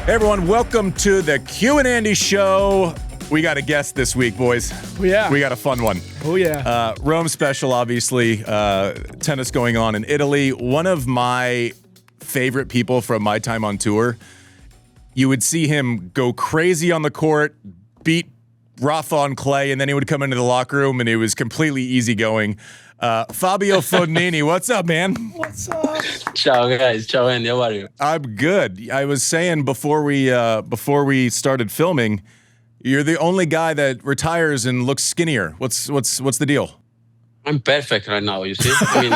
Hey everyone, welcome to the Q&Andy show. We got a guest this week, boys. Oh yeah. We got a fun one. Oh yeah. Rome special, obviously. Tennis going on in Italy. One of my favorite people from my time on tour. You would see him go crazy on the court, beat Rafa on clay, and then he would come into the locker room and he was completely easygoing. Fabio Fognini, what's up, man? What's up? Ciao guys, ciao Andy, how are you? I'm good. I was saying before we started filming, you're the only guy that retires and looks skinnier. What's the deal? I'm perfect right now, you see. I mean,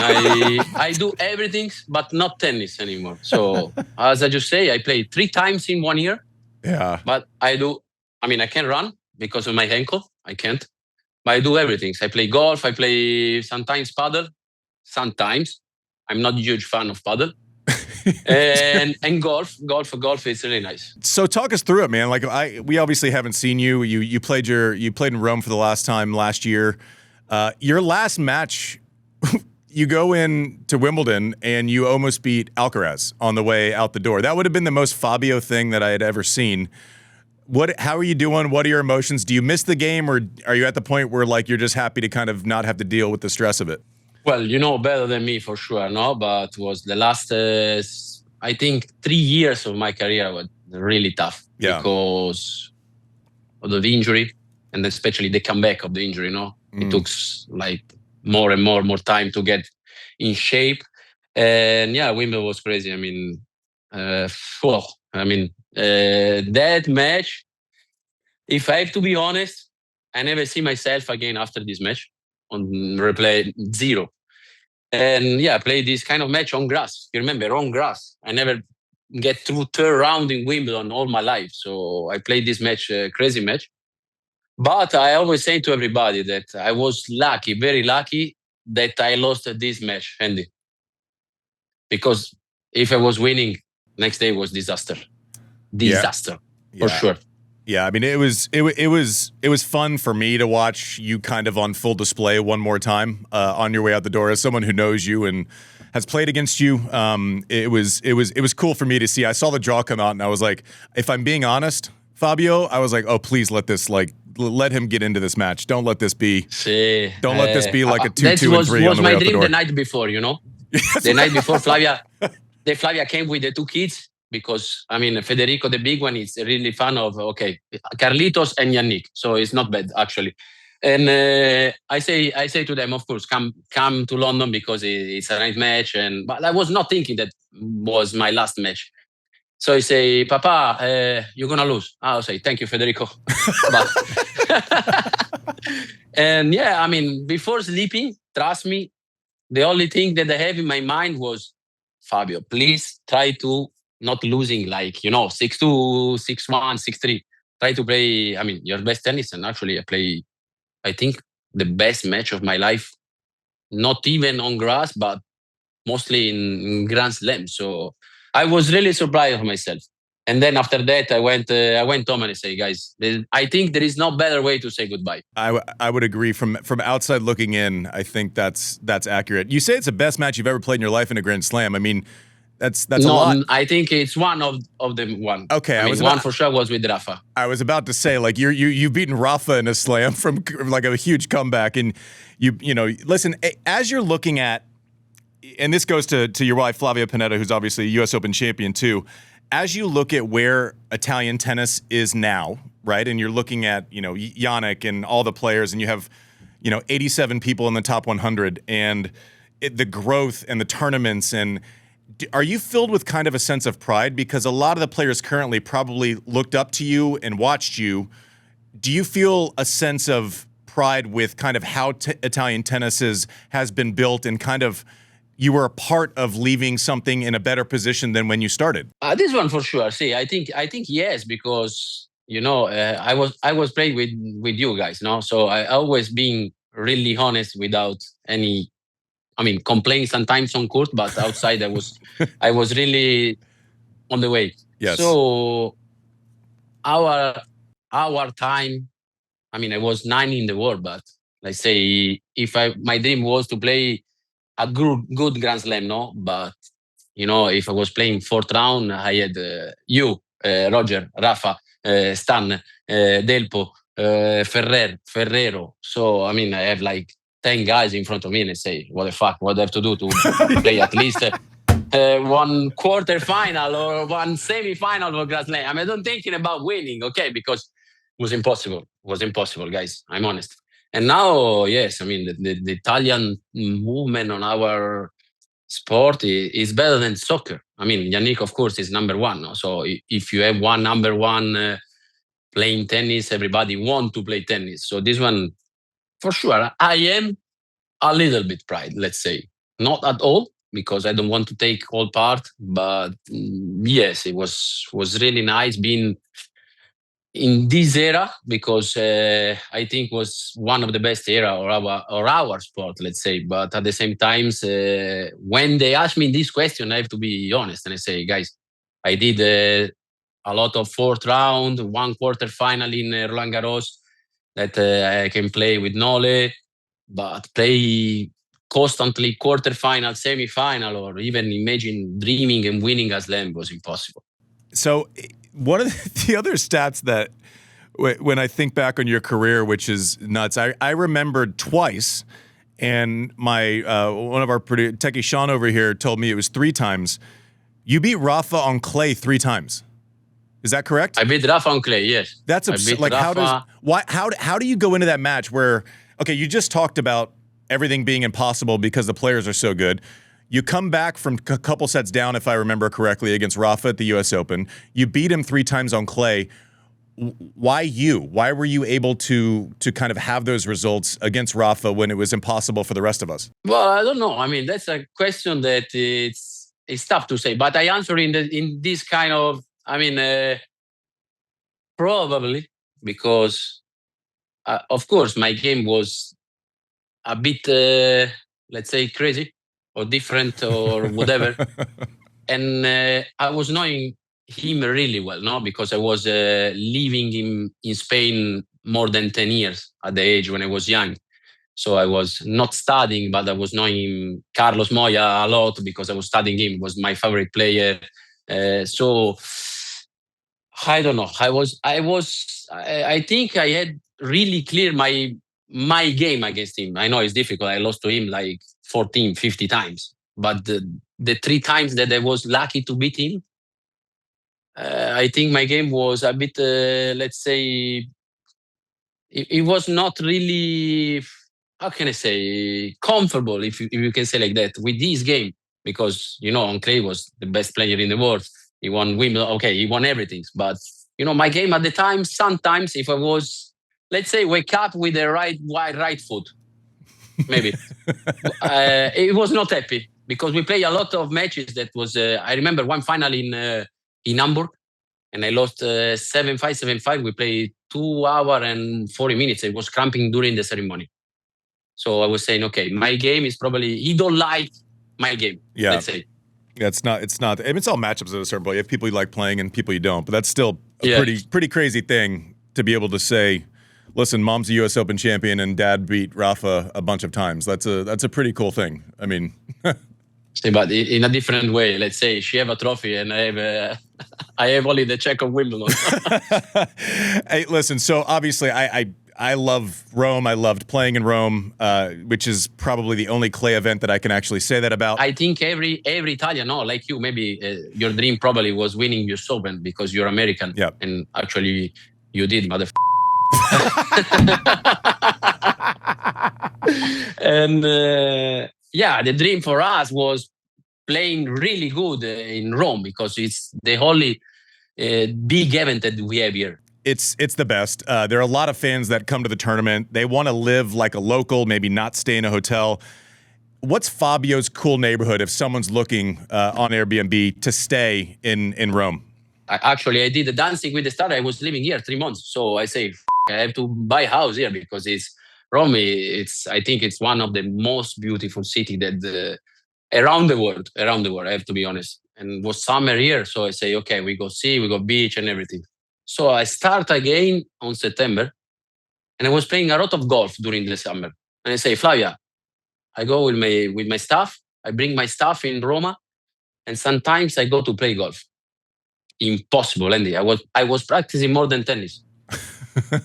I do everything, but not tennis anymore. So, as I just say, I play 3 times in 1 year. Yeah. But I can run because of my ankle. I can't. But I do everything. I play golf. I play sometimes paddle. Sometimes. I'm not a huge fan of paddle. and golf is really nice. So talk us through it, man. Like we obviously haven't seen you. You played in Rome for the last time last year. Your last match, you go in to Wimbledon and you almost beat Alcaraz on the way out the door. That would have been the most Fabio thing that I had ever seen. How are you doing? What are your emotions? Do you miss the game, or are you at the point where like you're just happy to kind of not have to deal with the stress of it? Well, you know better than me for sure, no? But was the last, I think, 3 years of my career were really tough because of the injury and especially the comeback of the injury, no? It took like more and more time to get in shape. And yeah, Wimbledon was crazy. That match, if I have to be honest, I never see myself again after this match on replay, 0. And yeah, I played this kind of match on grass. You remember, on grass. I never get through third round in Wimbledon all my life. So I played this match, crazy match. But I always say to everybody that I was lucky, very lucky that I lost this match, Andy. Because if I was winning, next day was disaster. For sure. Yeah, I mean it was fun for me to watch you kind of on full display one more time on your way out the door. As someone who knows you and has played against you, it was cool for me to see. I saw the draw come out and I was like, if I'm being honest, Fabio, I was like, oh please let him get into this match. Don't let this be. Don't let this be like a 2-2 and 3 on the way out the door. That was my dream the night before, you know. The night before Flavia came with the 2 kids. Because, Federico, the big one, is really fan of, Carlitos and Jannik. So it's not bad, actually. And I say to them, of course, come to London because it's a nice match. But I was not thinking that was my last match. So I say, Papa, you're going to lose. I'll say, thank you, Federico. And yeah, before sleeping, trust me, the only thing that I have in my mind was, Fabio, please try to not losing 6-2, 6-1, 6-3. Try to play, your best tennis. And actually I play, I think, the best match of my life. Not even on grass, but mostly in Grand Slam. So I was really surprised of myself. And then after that, I went home and I say, guys, I think there is no better way to say goodbye. I would agree. From outside looking in, I think that's accurate. You say it's the best match you've ever played in your life in a Grand Slam. That's a lot. I think it's one of the one. Okay, one for sure was with Rafa. I was about to say, like you've beaten Rafa in a slam from like a huge comeback, and you know listen, as you're looking at, and this goes to your wife Flavia-Pennetta, who's obviously a U.S. Open champion too. As you look at where Italian tennis is now, right, and you're looking at Jannik and all the players, and you have 87 people in the top 100, and the growth and the tournaments and. Are you filled with kind of a sense of pride? Because a lot of the players currently probably looked up to you and watched you. Do you feel a sense of pride with kind of how Italian tennis has been built and kind of you were a part of leaving something in a better position than when you started? This one for sure. See, I think yes, because, I was playing with you guys, no? So I always being really honest without any complain sometimes on court, but outside I was really on the way. Yes. So our time, I was 9 in the world, but let's say my dream was to play a good Grand Slam, no? But if I was playing 4th round, I had you Roger, Rafa, Stan, Delpo, Ferrero. So, I mean, I have like 10 guys in front of me and I say, what the fuck, what do I have to do to play at least one quarter final or one semi-final for Grand Slam? I mean, I'm thinking about winning, okay, because it was impossible. It was impossible, guys. I'm honest. And now, yes, I mean, the Italian movement on our sport is better than soccer. I mean, Jannik, of course, is number one. No? So if you have one number one playing tennis, everybody want to play tennis. So this one, for sure, I am a little bit pride, let's say. Not at all, because I don't want to take all part. But yes, it was really nice being in this era, because I think was one of the best era or our sport, let's say. But at the same time, when they ask me this question, I have to be honest and I say, guys, I did a lot of fourth round, one quarter final in Roland Garros that I can play with Nole, but play constantly quarter-final, semi-final, or even imagine dreaming and winning a slam was impossible. So one of the other stats that when I think back on your career, which is nuts, I remembered twice, and my one of our techie Sean over here told me it was 3 times. You beat Rafa on clay 3 times. Is that correct? I beat Rafa on clay, yes. That's like Rafa. How do you go into that match where, okay, you just talked about everything being impossible because the players are so good. You come back from a couple sets down, if I remember correctly, against Rafa at the U.S. Open. You beat him 3 times on clay. Why you? Why were you able to kind of have those results against Rafa when it was impossible for the rest of us? Well, I don't know. I mean, that's a question that it's tough to say. But I answer in this kind of, I mean, probably because, of course, my game was a bit, let's say, crazy or different or whatever. And I was knowing him really well, no? Because I was living in Spain more than 10 years at the age when I was young. So I was not studying, but I was knowing Carlos Moya a lot because I was studying him. He was my favorite player. So I don't know. I think I had really clear my game against him. I know it's difficult. I lost to him like 14, 50 times. But the 3 times that I was lucky to beat him, I think my game was a bit, let's say, it was not really, how can I say, comfortable, if you can say like that, with this game. Because, on clay was the best player in the world. He won Wimbledon. Okay, he won everything. But, my game at the time, sometimes if I was, let's say, wake up with the right foot, maybe, it was not happy. Because we play a lot of matches that was, I remember one final in Hamburg, and I lost 7-5, 7-5. We played 2 hours and 40 minutes. I was cramping during the ceremony. So I was saying, okay, my game is probably, he don't like my game, let's say. Yeah, it's not, I mean, it's all matchups at a certain point. You have people you like playing and people you don't, but that's still a pretty crazy thing to be able to say, listen, mom's a U.S. Open champion and dad beat Rafa a bunch of times. That's a pretty cool thing. I mean... But in a different way, let's say she have a trophy and I have only the check of Wimbledon. Hey, listen, so obviously I love Rome. I loved playing in Rome, which is probably the only clay event that I can actually say that about. I think every Italian, like you, maybe your dream probably was winning your Open because you're American. Yeah. And actually you did, motherfucker. And the dream for us was playing really good in Rome because it's the only big event that we have here. It's the best. There are a lot of fans that come to the tournament. They want to live like a local, maybe not stay in a hotel. What's Fabio's cool neighborhood if someone's looking on Airbnb to stay in Rome? I did the Dancing with the Stars. I was living here 3 months. So I say, I have to buy a house here because it's Rome. I think it's one of the most beautiful city that around the world, I have to be honest. And it was summer here. So I say, okay, we go sea, we go beach and everything. So I start again on September and I was playing a lot of golf during the summer. And I say, Flavia, I go with my staff. I bring my staff in Roma and sometimes I go to play golf. impossible, Andy. I was practicing more than tennis.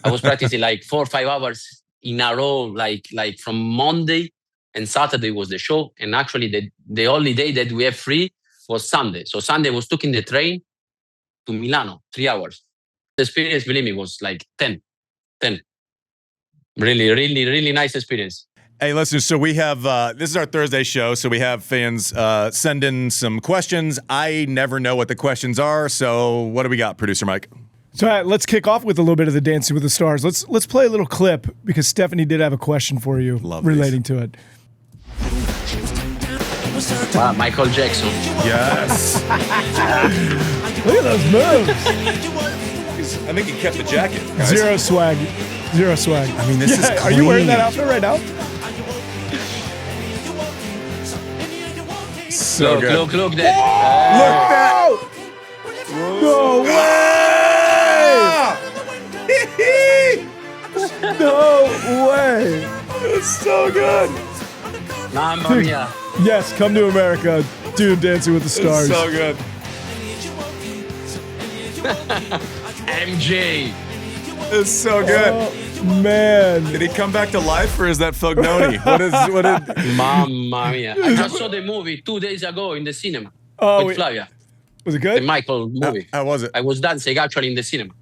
I was practicing like 4 or 5 hours in a row, like from Monday, and Saturday was the show. And actually the only day that we have free was Sunday. So Sunday I was taking the train to Milano, 3 hours. The experience, believe me, was like 10. Really, really, really nice experience. Hey, listen, so we have, this is our Thursday show, so we have fans send in some questions. I never know what the questions are, so what do we got, Producer Mike? So let's kick off with a little bit of the Dancing with the Stars. Let's play a little clip because Stephanie did have a question for you relating to it. Wow, Michael Jackson. Yes. Look at those moves. I think he kept the jacket, guys. Zero swag. I mean, this is clean. Are you wearing that outfit right now? So good. Look that. Look that. No way! No way! It's so good. Mamma mia. Yes, come to America. Do Dancing with the Stars. It's so good. MJ. It's so good. Oh, man. Did he come back to life, or is that Fognini? What did? Mamma mia. I just saw the movie 2 days ago in the cinema with Flavia. Was it The good? Michael movie. How was it? I was dancing actually in the cinema.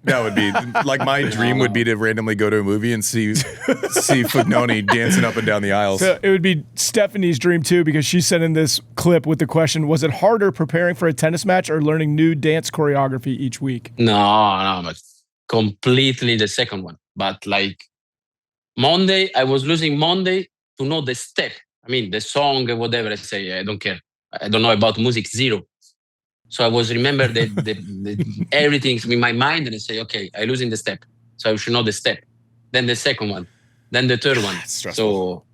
That would be like my dream would be to randomly go to a movie and see Fognini dancing up and down the aisles. So it would be Stephanie's dream too, because she sent in this clip with the question: was it harder preparing for a tennis match or learning new dance choreography each week? No, but completely the second one. But like Monday, I was losing Monday to know the step. I mean, the song, whatever I say, I don't care. I don't know about music, zero. So I was remember the everything's in my mind, and I say, okay, I losing the step, so I should know the step. Then the second one, then the third one. So,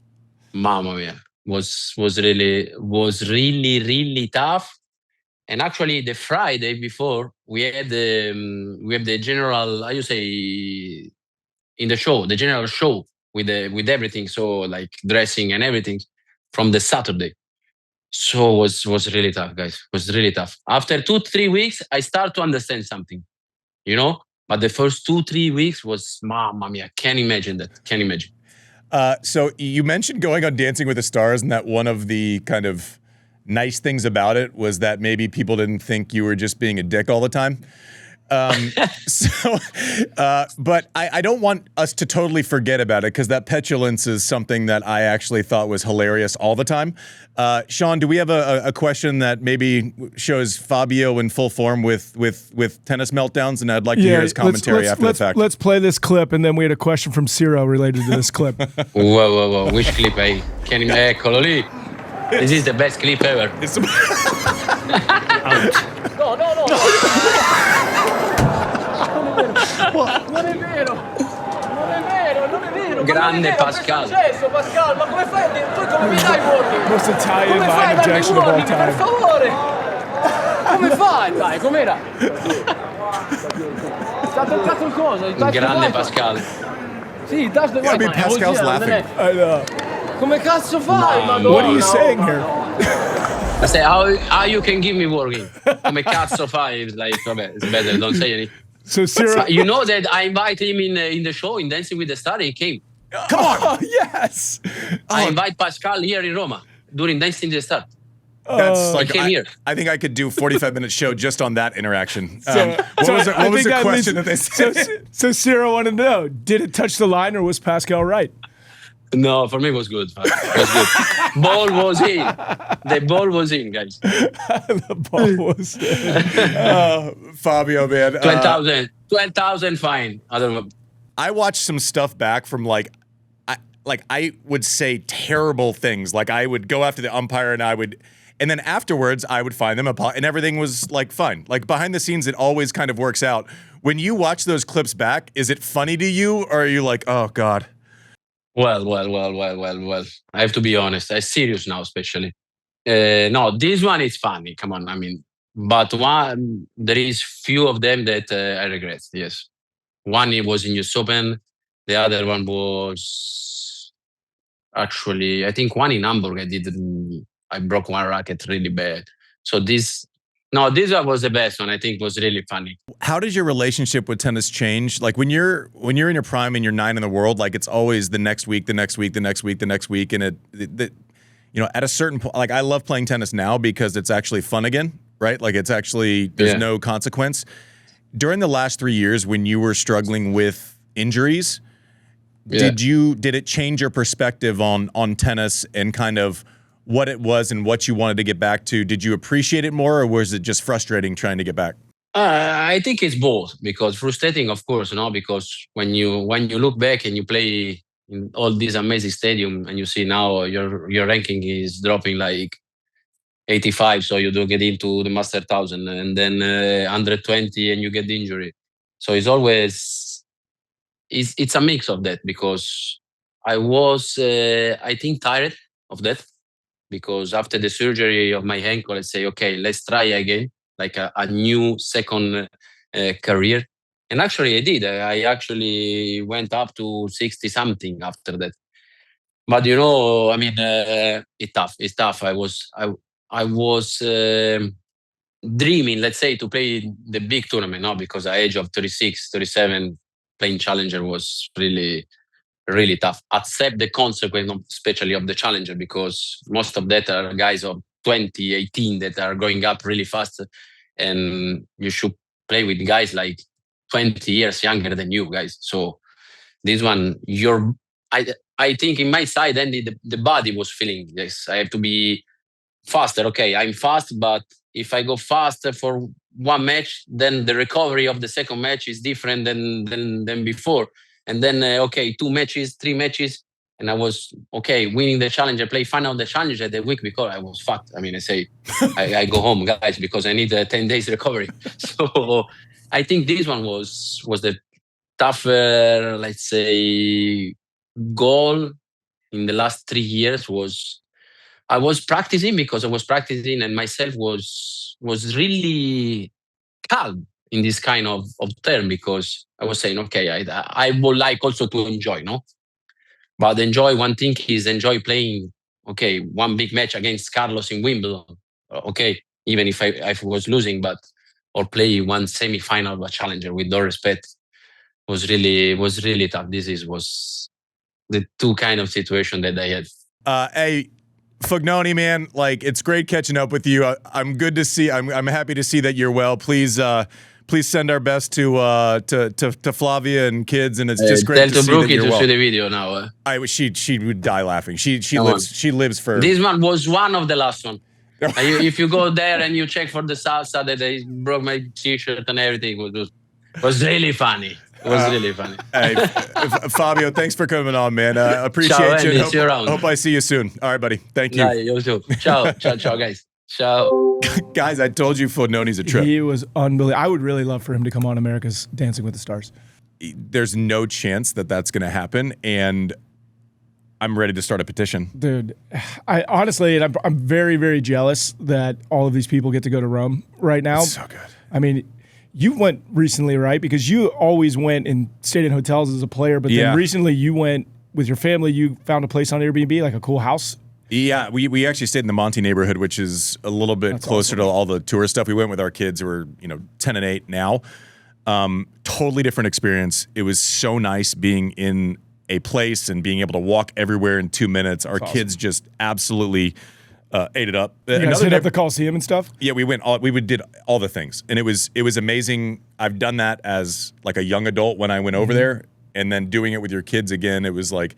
mamma mia, was really tough. And actually, the Friday before we had the general, how you say, in the show, the general show with everything. So like dressing and everything from the Saturday. So it was really tough, guys. It was really tough. After 2-3 weeks, I start to understand something, But the first 2-3 weeks was, mamma mia, can't imagine that. Can't imagine. So you mentioned going on Dancing with the Stars, and that one of the kind of nice things about it was that maybe people didn't think you were just being a dick all the time. But I don't want us to totally forget about it, because that petulance is something that I actually thought was hilarious all the time. Sean, do we have a question that maybe shows Fabio in full form with tennis meltdowns? And I'd like to hear his commentary after the fact. Let's play this clip, and then we had a question from Ciro related to this clip. Whoa. Which clip, eh? Eccolo lì. This is the best clip ever. No. Non è vero. Grande Pascal. Pascal, ma come fai? Tu come mi dai warning? Most Italian line objection of all time. Per favore. Come fai? Dai, com'era? Sta toccato il coso. Grande Pascal. Sì, touch the I mean, Pascal's laughing. I know. Come cazzo fai? No. What are you saying here? I say, how you can give me warning? Come cazzo fai? It's like, vabbè, it's better, don't say anything. So Ciro, You know that I invite him in the show, in Dancing with the Star, he came. Come on. oh, yes. I invite Pascal here in Roma during Dancing with the Star. That's like, came here. I think I could do a 45-minute show just on that interaction. So, What was the question leads- that they said? So Ciro wanted to know: did it touch the line, or was Pascal right? No, for me it was good. It was good. Ball was in. The ball was in, guys. The ball was. Fabio, man. 12,000 fine. I don't know. I watched some stuff back from I would say terrible things. Like I would go after the umpire and then afterwards I would find them and everything was like fine. Like behind the scenes, it always kind of works out. When you watch those clips back, is it funny to you, or are you like, oh God? Well. I have to be honest. I'm serious now, especially. No, this one is funny. Come on, I mean, but there is few of them that I regret. Yes, one it was in US Open. The other one was actually, I think one in Hamburg. I broke one racket really bad. So this No, this one was the best one. I think was really funny. How does your relationship with tennis change? Like when you're in your prime and you're 9 in the world, like it's always the next week, the next week, the next week, the next week, and at a certain point, like I love playing tennis now because it's actually fun again, right? Like it's actually there's no consequence. During the last 3 years, when you were struggling with injuries, did it change your perspective on tennis and kind of what it was and what you wanted to get back to? Did you appreciate it more, or was it just frustrating trying to get back? I think it's both, because frustrating, of course, because when you look back and you play in all these amazing stadium and you see now your ranking is dropping like 85, so you don't get into the Master 1000, and then 120 and you get the injury. So it's always it's a mix of that, because I was I think tired of that, because after the surgery of my ankle, I say, okay, let's try again, like a new second career. And actually I did. I actually went up to 60 something after that. But I mean, it's tough. It's tough. I was dreaming, let's say, to play the big tournament, because at age of 36, 37, playing challenger was really, really tough. Accept the consequence, especially of the challenger, because most of that are guys of 20, 18 that are growing up really fast, and you should play with guys like 20 years younger than you guys. So this one, I think in my side, Andy, the body was feeling this. I have to be faster. Okay, I'm fast, but if I go faster for one match, then the recovery of the second match is different than before. And then, 2 matches, 3 matches, and I was, winning the challenger, play final the challenger. The week before, I was fucked. I mean, I say, I go home, guys, because I need 10 days recovery. So I think this one was the tougher, let's say, goal in the last 3 years. Was I was practicing, because I was practicing, and myself was really calm in this kind of term, because I was saying, I would like also to enjoy, no? But enjoy, one thing is enjoy playing, one big match against Carlos in Wimbledon, even if I was losing, or play one semi-final of a challenger, with all respect, was really tough. Was the two kind of situation that I had. Hey, Fognoni, man, like it's great catching up with you. I'm good to see. I'm happy to see that you're well. Please send our best to Flavia and kids, and it's just great to see that you're well. Tell to see the video now. She would die laughing. She lives for. This one was one of the last one. If you go there and you check for the salsa that I broke my t-shirt and everything, was really funny. It was really funny. Hey, Fabio, thanks for coming on, man. Appreciate you. Hope I see you soon. All right, buddy. Thank you. Yeah, you too. Ciao, guys. Ciao. Guys, I told you Fognoni's a trip. He was unbelievable. I would really love for him to come on America's Dancing with the Stars. There's no chance that that's going to happen, and I'm ready to start a petition. Dude, I honestly, and I'm very, very jealous that all of these people get to go to Rome right now. It's so good. I mean, you went recently, right? Because you always went and stayed in hotels as a player, but then recently you went with your family. You found a place on Airbnb, like a cool house. Yeah, we actually stayed in the Monte neighborhood, which is a little bit closer to all the tourist stuff. We went with our kids who are 10 and 8 now. Totally different experience. It was so nice being in a place and being able to walk everywhere in 2 minutes. Our kids just absolutely ate it up. You guys hit up the Coliseum and stuff? Yeah, we did all the things, and it was amazing. I've done that as like a young adult when I went over there, and then doing it with your kids again. It was like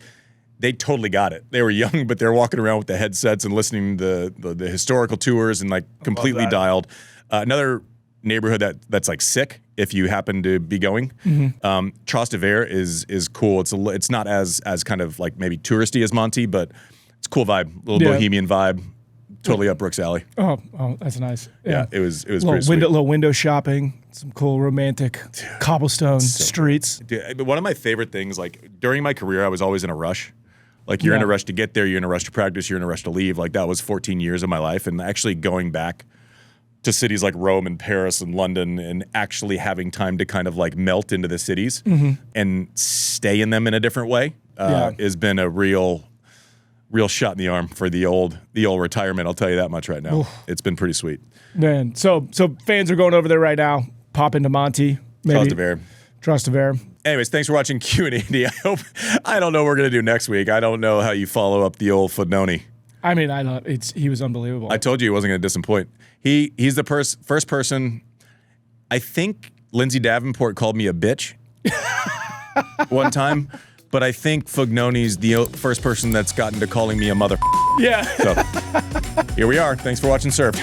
they totally got it. They were young, but they're walking around with the headsets and listening to the historical tours and like completely dialed. Another neighborhood that's like sick if you happen to be going. Trastevere is cool. It's not as kind of like maybe touristy as Monte, but it's a cool vibe, little bohemian vibe. Totally up Brooks' alley. Oh, that's nice. Yeah, it was pretty sweet. Little window shopping, some cool romantic cobblestone streets. Dude, one of my favorite things, like during my career, I was always in a rush. Like you're in a rush to get there, you're in a rush to practice, you're in a rush to leave. Like that was 14 years of my life, and actually going back to cities like Rome and Paris and London and actually having time to kind of like melt into the cities and stay in them in a different way has been a real real shot in the arm for the old retirement. I'll tell you that much right now. Oof. It's been pretty sweet. Man, so fans are going over there right now. Pop into Monty. Maybe. Trastevere. Anyways, thanks for watching Q&Andy. I don't know what we're gonna do next week. I don't know how you follow up the old Fognini. I mean, he was unbelievable. I told you he wasn't gonna disappoint. He's the first person. I think Lindsay Davenport called me a bitch one time, but I think Fognoni's the first person that's gotten to calling me a mother. Yeah. So here we are. Thanks for watching Surf.